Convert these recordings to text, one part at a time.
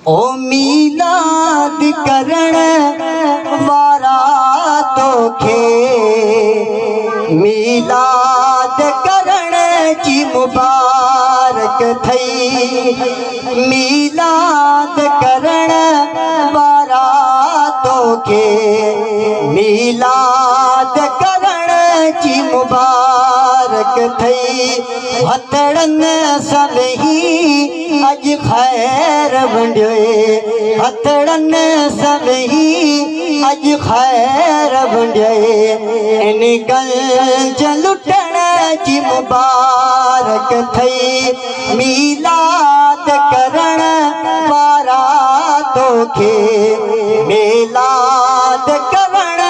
ओ मीलाद करण वारा तोखे मीलाद करण जी मुबारक थई। मीलाद करण वारा तोखे मीलाद करण जी मुबारक थई। हथड़न सभई अज खैर वंडियोए हथड़न सभई अज खैर वंडियोए इन गंज लुटण जी मुबारक थई। मीलाद करण वारा तोखे मीलाद करण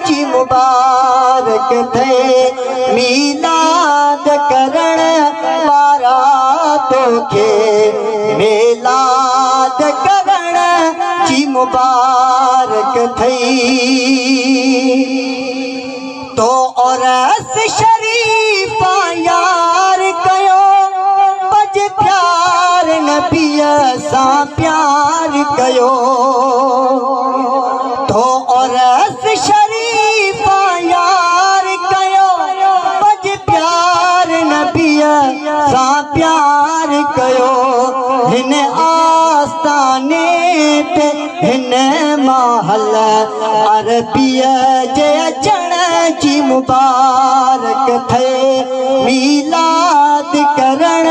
जी मुबारक थई। मीलाद करण वारा तोखे मीलाद करण जी मुबारक थई। तो औरस शरीफा यार कयो पज प्यार नबीअ सां प्यार कयो। तो औरस शरीफा यार कयो पज प्यार नबीअ सां प्यार कयो। हिन आस्ताने पे हिन महल अरबीअ जे अचण जी मुबारक थई। मीलाद करण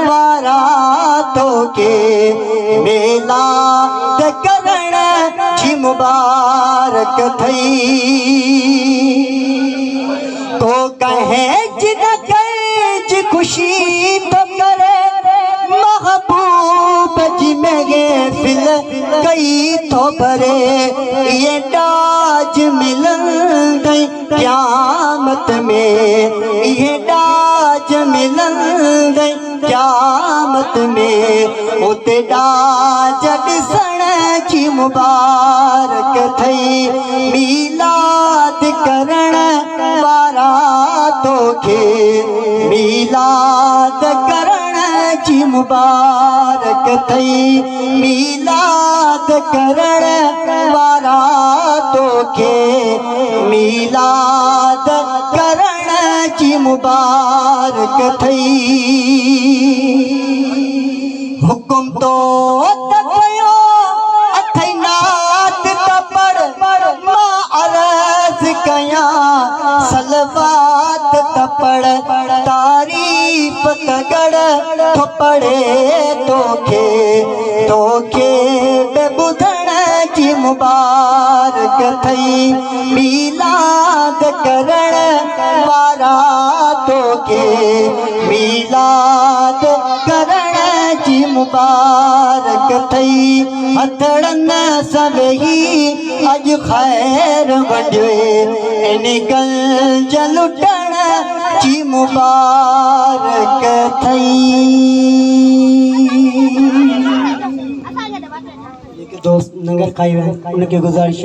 वारा तोखे मीलाद करण जी मुबारक थई। तो कहे जिन गंज खुशी तो करे महबूब जी महफिल कई तो भरे। ये डाज मिलंदई क़यामत में ये डाज मिलंदई क़यामत में उते डाज ॾिसण जी मुबारक थई। मीलाद करण वारा तोखे मीलाद करण जी मुबारक थई। मीलाद करण वारा तोखे मीलाद करण जी मुबारक थई। हुकुम तो कयो अथई नात त पढ़ मां अर्ज़ कयां सलवात त पढ़ तारीफ़ त गढ़ तो पढ़े तोखे तोखे बे ॿुधण जी मुबारक थई। मीलाद करण वारा तोखे मीलाद करण जी मुबारक थई। हथड़न सभई अज खैर वंडियोए इन गंज लुटण जी मुबारक थई। दोस्त नंगर खाई उनके गुजारिश